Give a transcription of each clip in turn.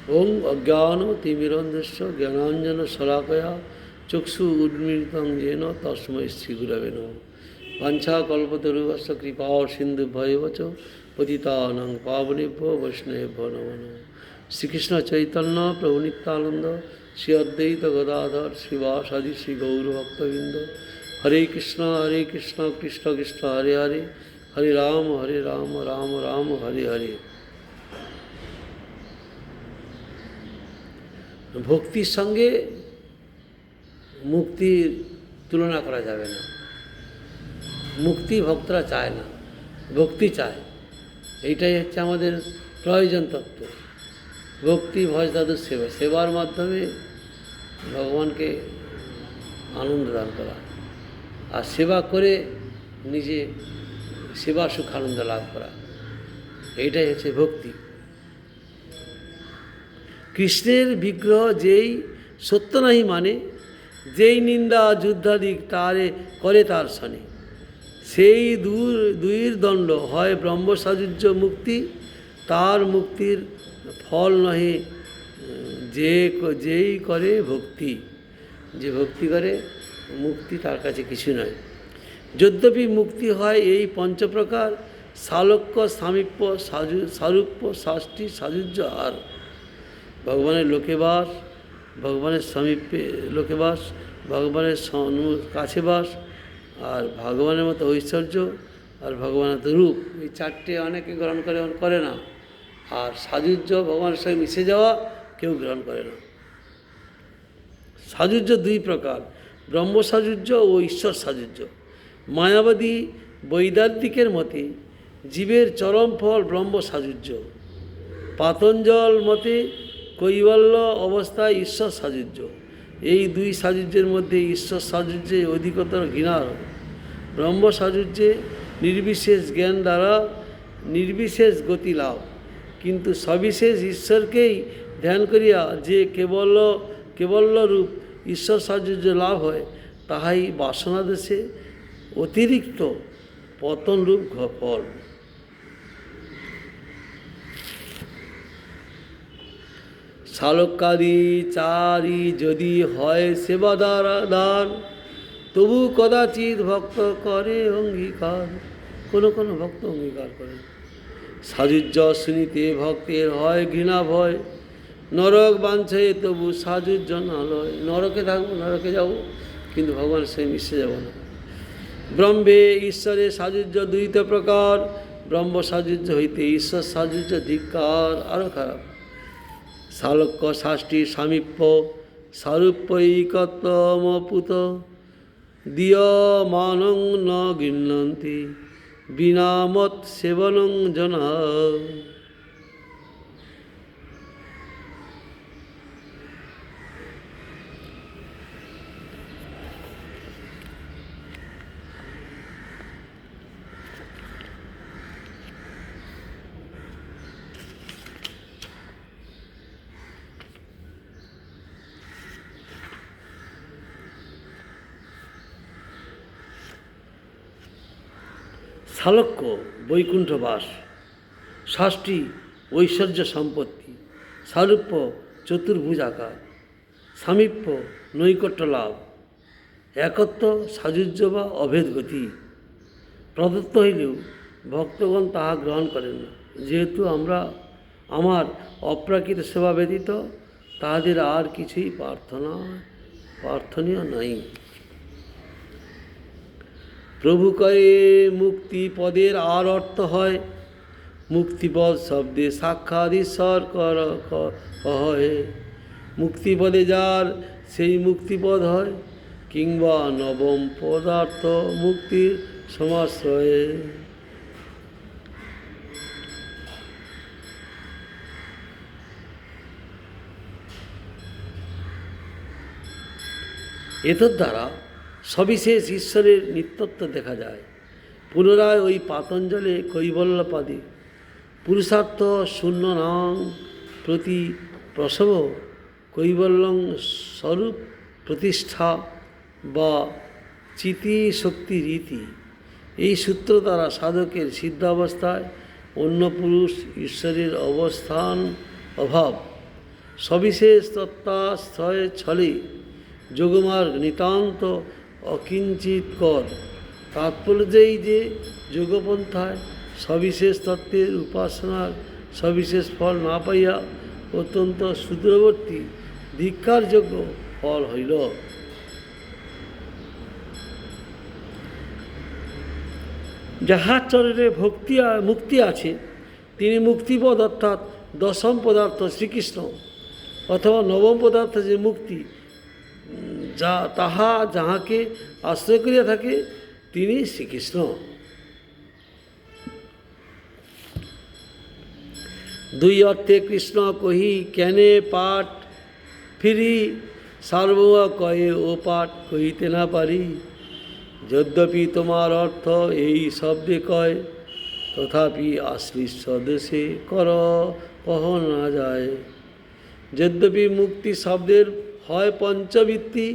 ওং অজ্ঞানতিমিরন্ধস্য জ্ঞানাঞ্জনশলাকয়া চক্ষু উন্মীলিतं येन তস্मै শ্রীগুরবে নমঃ। বাঞ্ছাকল্পতরুভ্যশ্চ কৃপা সিন্ধুভ্যেব চ পতিতানাং পাবনেভ্যো বৈষ্ণবেভ্যো নমো নমঃ। শ্রীকৃষ্ণ চৈতন্য প্রভু নিত্যানন্দ শ্রী অদ্বৈত গদাধর শ্রীবাসাদি শ্রী গৌরভক্তবৃন্দ। হরে কৃষ্ণ কৃষ্ণ কৃষ্ণ হরে হরে, হরে রাম রাম রাম হরে হরে। ভক্তির সঙ্গে মুক্তির তুলনা করা যাবে না। মুক্তি ভক্তরা চায় না, ভক্তি চায়। এইটাই হচ্ছে আমাদের প্রয়োজন তত্ত্ব। ভক্তি ভজ দাদু সেবা, সেবার মাধ্যমে ভগবানকে আনন্দ দান করা, আর সেবা করে নিজে সেবা সুখ আনন্দ লাভ করা, এইটাই হচ্ছে ভক্তি। কৃষ্ণের বিগ্রহ যেই সত্য নাহি মানে, যেই নিন্দা যুদ্ধাদিক তারে করে তার শনে, সেই দুইয়ের দণ্ড হয় ব্রহ্মসাযুজ্য মুক্তি, তার মুক্তির ফল নহে যেই করে ভক্তি। যে ভক্তি করে মুক্তি তার কাছে কিছু নয়। যদ্যপি মুক্তি হয় এই পঞ্চপ্রকার: সালোক্য, সামীপ্য, সারূপ্য, সাষ্টি, সাযুজ্য আর। ভগবানের লোকে বাস, ভগবানের সমীপে লোকে বাস, ভগবানের কাছে বাস, আর ভগবানের মতো ঐশ্বর্য, আর ভগবানের মতো রূপ। এই চারটে অনেকে গ্রহণ করে না। আর সাযুজ্য, ভগবানের সঙ্গে মিশে যাওয়া, কেউ গ্রহণ করে না। সাযুজ্য দুই প্রকার: ব্রহ্ম সাযুজ্য ও ঈশ্বর সাযুজ্য। মায়াবাদী বৈদান্তিকের মতে জীবের চরম ফল ব্রহ্ম সাযুজ্য। পাতঞ্জল মতে কৈবল্য অবস্থায় ঈশ্বর সাযুজ্য। এই দুই সাযুজ্যের মধ্যে ঈশ্বর সাযুজ্যে অধিকতর ঘৃণার। ব্রহ্ম সাযুজ্যে নির্বিশেষ জ্ঞান দ্বারা নির্বিশেষ গতি লাভ, কিন্তু সবিশেষ ঈশ্বরকেই ধ্যান করিয়া যে কেবল্য রূপ ঈশ্বর সাযুজ্য লাভ হয়, তাহাই বাসনাদেশে অতিরিক্ত পতনরূপ ফল। শালকাদি চারি যদি হয় সেবা দান, তবু কদাচিৎ ভক্ত করে অঙ্গীকার। কোনো ভক্ত অঙ্গীকার করে। সাযুজ্য শুনিতে ভক্তের হয় ঘৃণা ভয়, নরক বাঞ্ছে তবু সাযুজ্য না লয়। নরকে থাকবো, নরকে যাব, কিন্তু ভগবানের সঙ্গে মিশে যাব না। ব্রহ্মে ঈশ্বরের সাযুজ্য দুইত প্রকার: ব্রহ্ম সাযুজ্য হইতে ঈশ্বর সাযুজ্য ধিক্কার, আরও খারাপ। শালক্য, সাষ্টি, সামীপ্য, সারূপ্যৈকত্বমপুত দীয়মানং ন গৃহ্ণন্তি বিনা মত সেবনং জনা। শালক্য বৈকুণ্ঠবাস, ষষ্ঠী ঐশ্বর্য সম্পত্তি, সারূপ্য চতুর্ভুজ আকার, সামীপ্য নৈকট্য লাভ, একত্ব সাযুজ্য বা অভেদ গতি। প্রদত্ত হইলেও ভক্তগণ তাহা গ্রহণ করেন না, যেহেতু আমার অপ্রাকৃত সেবা ব্যতীত তাহাদের আর কিছুই প্রার্থনীয় নাই। প্রভু কয়ে মুক্তি পদের আর অর্থ হয়, মুক্তিপদ শব্দে সাক্ষাৎ ঈশ্বর কহে। মুক্তিপদে যার সেই মুক্তিপদ হয়, কিংবা নবম পদার্থ মুক্তির সমাশ্রয়ে। এতর দ্বারা সবিশেষ ঈশ্বরের নিত্যত্ব দেখা যায়। পুনরায় ওই পাতঞ্জলে কৈবল্যপাদে পুরুষার্থ শূন্য নাং প্রতি প্রসব কৈবল্যং স্বরূপ প্রতিষ্ঠা বা চিতি শক্তি রীতি। এই সূত্র দ্বারা সাধকের সিদ্ধাবস্থায় অন্য পুরুষ ঈশ্বরের অবস্থান অভাব সবিশেষ তত্ত্বাশ্রয় ছলে যোগমার্গ নিতান্ত অকিঞ্চিত কর। তাৎপর্যেই যে যোগপন্থায় সবিশেষ তত্ত্বের উপাসনার সবিশেষ ফল না পাইয়া অত্যন্ত সুদূরবর্তী ধিক্কারযোগ্য ফল হইল। যাহার চরণে মুক্তি আছে তিনি মুক্তিপদ অর্থাৎ দশম পদার্থ শ্রীকৃষ্ণ, অথবা নবম পদার্থ যে মুক্তি যাহাকে আশ্রয় করিয়া থাকে তিনি শ্রীকৃষ্ণ। দুই অর্থে কৃষ্ণ কহি কেনে পাঠ ফিরি, সার্বভৌম কয়ে ও পাঠ কহিতে না পারি। যদ্যপি তোমার অর্থ এই শব্দে কয়, তথাপি আশ্লিষ্ট দেশে কহ না যায়। যদ্যপি মুক্তি শব্দের হয় পঞ্চবৃত্তি,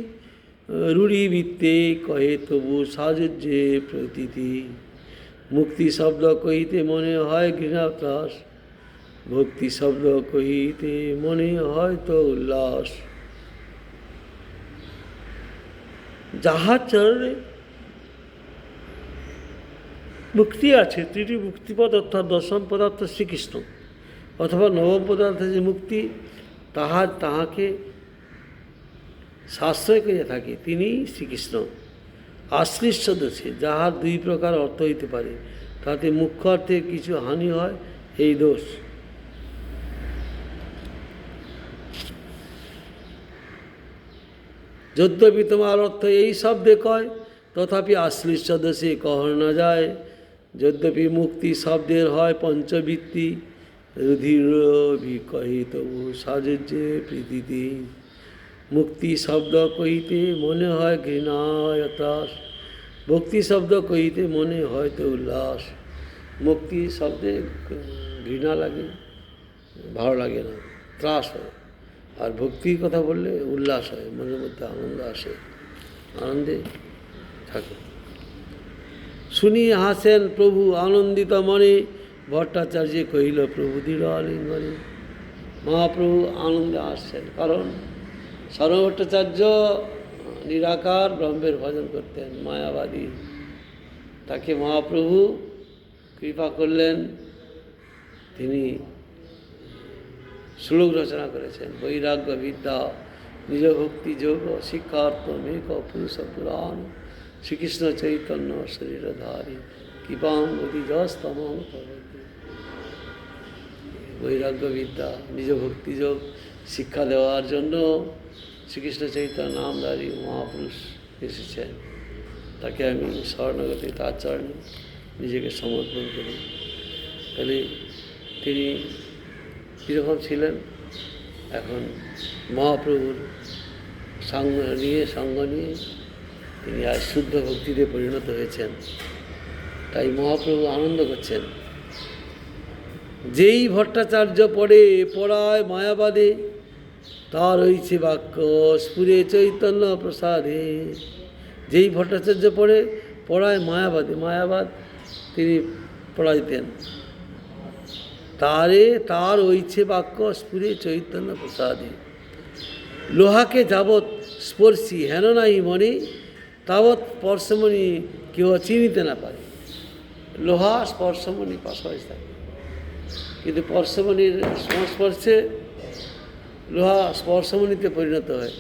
রূঢ়িবৃত্তে কহে তবু সাজুজ্যে প্রতীতি। মুক্তি শব্দ কহিতে মনে হয় ঘৃণাক্লাস, ভক্তি শব্দ কহিতে মনে হয় তো উল্লাস। যাহার চরণে মুক্তি আছে তিনি মুক্তিপদ অর্থাৎ দশম পদার্থ শ্রীকৃষ্ণ, অথবা নবম পদার্থ যে মুক্তি তাহাকে সাশ্রয় করিয়া থাকে তিনি শ্রীকৃষ্ণ। আশ্লিষ্ট দোষে যাহার দুই প্রকার অর্থ হইতে পারে, তাতে মুখ্য অর্থে কিছু হানি হয়, এই দোষ। যদ্যপি তোমার অর্থ এই শব্দে কয়, তথাপি আশ্লিষ্ট দোষে কহ না যায়। যদ্যপি মুক্তি শব্দের হয় পঞ্চবৃত্তি, রুধির কহে তবু সাজুজ্যে প্রীতিতে। মুক্তি শব্দ কহিতে মনে হয় ঘৃণায় ত্রাস, ভক্তি শব্দ কহিতে মনে হয় তো উল্লাস। মুক্তি শব্দে ঘৃণা লাগে, ভালো লাগে না, ত্রাস হয়। আর ভক্তির কথা বললে উল্লাস হয়, মনের মধ্যে আনন্দ আসে, আনন্দে থাকে। শুনি হাসেন প্রভু আনন্দিত মনে, ভট্টাচার্য কহিল প্রভু দৃঢ় আলিঙ্গনে। মহাপ্রভু আনন্দে আসছেন, কারণ শরণ ভট্টাচার্য নিরাকার ব্রহ্মের ভজন করতেন, মায়াবাদী। তাকে মহাপ্রভু কৃপা করলেন, তিনি শ্লোক রচনা করেছেন। বৈরাগ্য বিদ্যা নিজ ভক্তি যোগ শিক্ষার্থ মেক পুরুষ পুরাণ, শ্রীকৃষ্ণ চৈতন্য শরীরধারী কৃপাম অধিজস্তম। বৈরাগ্য বিদ্যা নিজ ভক্তি যোগ শিক্ষা দেওয়ার জন্য শ্রীকৃষ্ণ চৈতন্য নামধারী মহাপুরুষ এসেছেন। তাকে আমি শরণাগতি তার চরণে নিজেকে সমর্পণ করি। তাহলে তিনি কীরকম ছিলেন, এখন মহাপ্রভুর সঙ্গ নিয়ে তিনি আজ শুদ্ধ ভক্তিতে পরিণত হয়েছেন। তাই মহাপ্রভু আনন্দ করছেন। যেই ভট্টাচার্য পড়ায় মায়াবাদে, তার হইছে বাক্য স্ফুরে চৈতন্য প্রসাদে। যেই ভট্টাচার্য পড়ায় মায়াবাদ তিনি পড়াইতেন, তার হইছে বাক্য স্ফুরে চৈতন্য প্রসাদে। লোহাকে যাবৎ স্পর্শী হেন নাই মনে, তাবৎ স্পর্শমণি কেউ চিনিতে না পারে। লোহা স্পর্শমণি পাশাপাশি থাকে, কিন্তু স্পর্শমণির সংস্পর্শে লোহা স্পর্শমণিতে পরিণত হয়,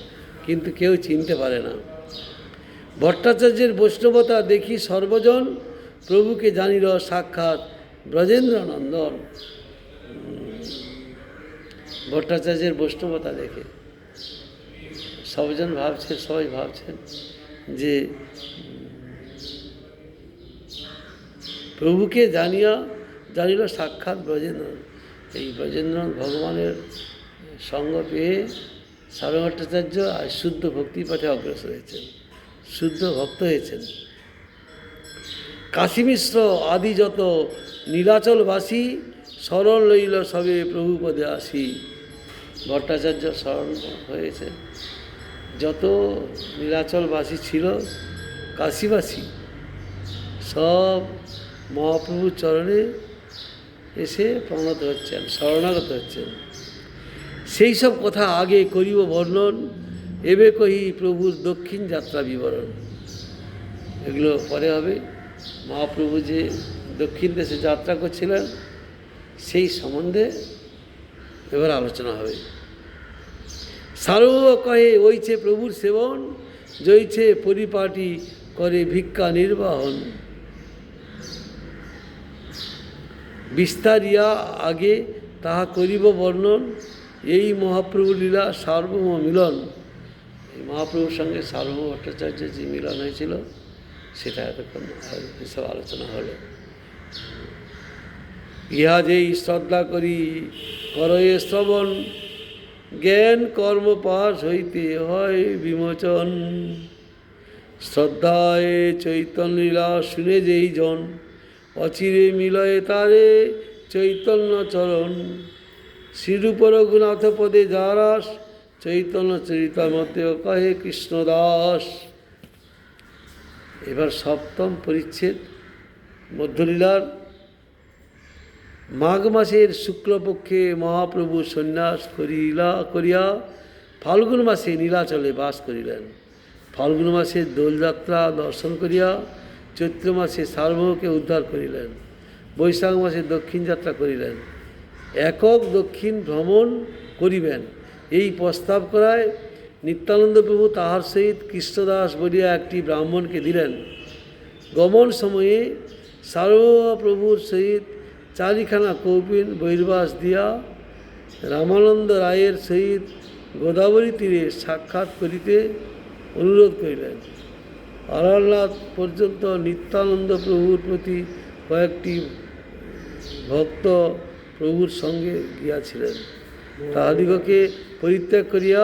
কিন্তু কেউ চিনতে পারে না। ভট্টাচার্যের বৈষ্ণবতা দেখি সর্বজন, প্রভুকে জানিল সাক্ষাৎ ব্রজেন্দ্র নন্দন। ভট্টাচার্যের বৈষ্ণবতা দেখে সবাই ভাবছেন যে প্রভুকে জানিল সাক্ষাৎ ব্রজেন্দ্র। এই ব্রজেন্দ্র ভগবানের সঙ্গ পেয়ে শরণ ভট্টাচার্য আর শুদ্ধ ভক্তির পথে অগ্রসর হয়েছেন, শুদ্ধ ভক্ত হয়েছেন। কাশী মিশ্র আদি যত নীলাচলবাসী, শরণ লইল সবে প্রভু পদে আসি। ভট্টাচার্য শরণ হয়েছে, যত নীলাচলবাসী ছিল কাশীবাসী সব মহাপ্রভুর চরণে এসে প্রণত হচ্ছেন, শরণাগত হচ্ছেন। সেই সব কথা আগে করিব বর্ণন, এবে কহি প্রভুর দক্ষিণ যাত্রা বিবরণ। এগুলো পরে হবে। মহাপ্রভু যে দক্ষিণ দেশে যাত্রা করছিলেন সেই সম্বন্ধে এবার আলোচনা হবে। সারো কহে ওইছে প্রভুর সেবন, জয়ছে পরিপাটি করে ভিক্ষা নির্বাহন। বিস্তারিয়া আগে তাহা করিব বর্ণন, এই মহাপ্রভু লীলা সার্বভৌম মিলন। এই মহাপ্রভুর সঙ্গে সার্বভৌম ভট্টাচার্যের যে মিলন হয়েছিল সেটা এতক্ষণ এসব আলোচনা হলো। ইহা যেই শ্রদ্ধা করি করয়ে শ্রবণ, জ্ঞান কর্ম পাশ হইতে হয় বিমোচন। শ্রদ্ধায় চৈতন্য লীলা শুনে যেই জন, অচিরে মিলয়ে তারে চৈতন্য চরণ। শ্রীরূপ রঘুনাথ পদে যারাস, চৈতন্য চরিতামৃতে কহে কৃষ্ণদাস। এবার সপ্তম পরিচ্ছেদ মধ্যলীলার। মাঘ মাসের শুক্লপক্ষে মহাপ্রভু সন্ন্যাস করিয়া ফাল্গুন মাসে নীলাচলে বাস করিলেন। ফাল্গুন মাসে দোলযাত্রা দর্শন করিয়া চৈত্র মাসে সার্বভৌমকে উদ্ধার করিলেন। বৈশাখ মাসে দক্ষিণ যাত্রা করিলেন। একক দক্ষিণ ভ্রমণ করিবেন এই প্রস্তাব করায় নিত্যানন্দ প্রভু তাহার সহিত কৃষ্ণদাস বলিয়া একটি ব্রাহ্মণকে দিলেন। গমন সময়ে সার্বভৌম প্রভুর সহিত চারিখানা কৌপিন বহির্বাস দিয়া রামানন্দ রায়ের সহিত গোদাবরী তীরে সাক্ষাৎ করিতে অনুরোধ করিলেন। অরণ্যনাথ পর্যন্ত নিত্যানন্দ প্রভুর প্রতি কয়েকটি ভক্ত প্রভুর সঙ্গে গিয়াছিলেন। তাহাদিগকে পরিত্যাগ করিয়া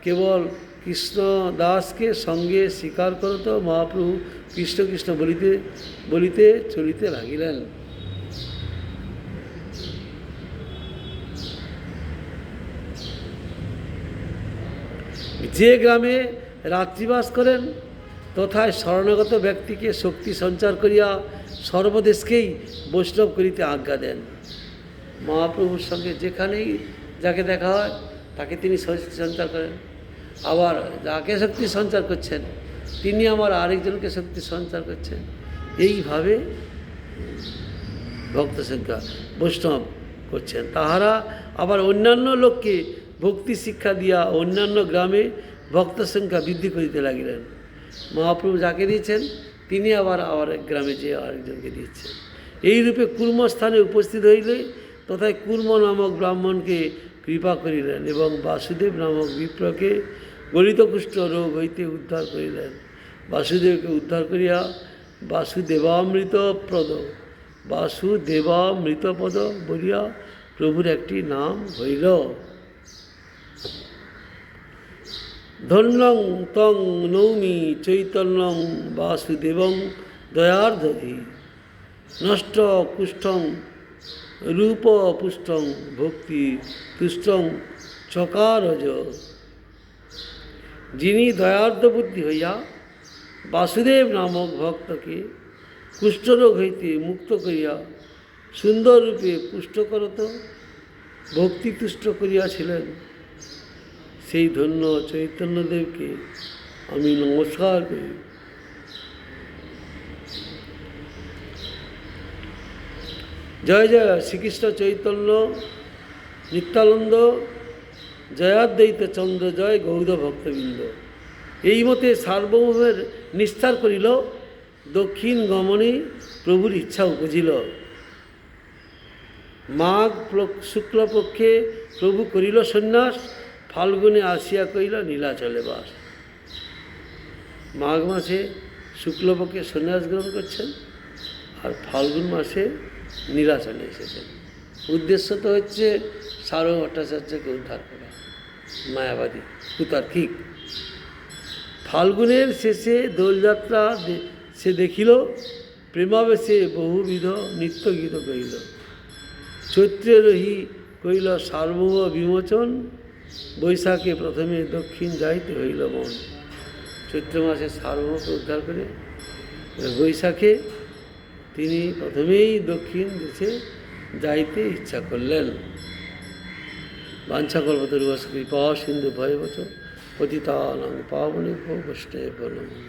কেবল কৃষ্ণ দাসকে সঙ্গে স্বীকার করত মহাপ্রভু কৃষ্ণ কৃষ্ণ বলিতে বলিতে চলিতে লাগিলেন। যে গ্রামে রাত্রিবাস করেন তথায় শরণাগত ব্যক্তিকে শক্তি সঞ্চার করিয়া সর্বদেশকেই বৈষ্ণব করিতে আজ্ঞা দেন। মহাপ্রভুর সঙ্গে যেখানেই যাকে দেখা হয় তাকে তিনি শক্তি সঞ্চার করেন, আবার যাকে শক্তি সঞ্চার করছেন তিনি আমার আরেকজনকে শক্তি সঞ্চার করছেন। এইভাবে ভক্ত সংখ্যা বৈষ্ণব করছেন। তাহারা আবার অন্যান্য লোককে ভক্তি শিক্ষা দিয়া অন্যান্য গ্রামে ভক্ত সংখ্যা বৃদ্ধি করিতে লাগিলেন। মহাপ্রভু যাকে দিয়েছেন তিনি আবার এক গ্রামে যেয়ে আরেকজনকে দিচ্ছেন। এইরূপে কুর্মস্থানে উপস্থিত হইলে তথায় কুর্ম নামক ব্রাহ্মণকে কৃপা করিলেন এবং বাসুদেব নামক বিপ্রকে গলিত কুষ্ঠ রোগ হইতে উদ্ধার করিলেন। বাসুদেবকে উদ্ধার করিয়া বাসুদেবামৃতপদ বলিয়া প্রভুর একটি নাম হইল। ধন্যং তং নৌমি চৈতন্যং বাসুদেবং দয়ার্ধধি, নষ্ট কুষ্ঠং রূপপুষ্টং ভক্তি তুষ্টং চকারজ। যিনি দয়ার্ধ বুদ্ধি হইয়া বাসুদেব নামক ভক্তকে কুষ্ঠরোগ হইতে মুক্ত করিয়া সুন্দর রূপে পুষ্ট করত ভক্তি তুষ্ট করিয়াছিলেন, সেই ধন্য চৈতন্যদেবকে আমি নমস্কার করি। জয় জয় শ্রীকৃষ্ণ চৈতন্য নিত্যানন্দ, জয়াদ্বৈত চন্দ্র জয় গৌর ভক্তবৃন্দ। এই মতে সার্বভৌমের নিস্তার করিল, দক্ষিণ গমনে প্রভুর ইচ্ছা উপজিল। মাঘ শুক্লপক্ষে প্রভু করিল সন্ন্যাস, ফাল্গুনে আসিয়া করিল নীলাচলে বাস। মাঘ মাসে শুক্লপক্ষে সন্ন্যাস গ্রহণ করছেন আর ফাল্গুন মাসে নীলাচলে এসেছেন। উদ্দেশ্য তো হচ্ছে সার্বভৌম ভট্টাচার্যকে উদ্ধার করা, মায়াবাদী কুতার্কিক। ফাল্গুনের শেষে দোলযাত্রা সে দেখিল, প্রেমাবেশে বহুবিধ নিত্যগীত কহিল। চৈত্রে রহি কহিল সার্বভৌম বিমোচন, বৈশাখে প্রথমে দক্ষিণ যাইতে হইল মন। চৈত্র মাসে সার্বভৌমকে উদ্ধার করে বৈশাখে তিনি প্রথমেই দক্ষিণ দেশে যাইতে ইচ্ছা করলেন। বাঞ্ছাকল্পতরুবশ কৃপা সিন্ধু ভয়বচ পতিতানাং পাবনেভ্যো বৈষ্ণবেভ্যো নমঃ।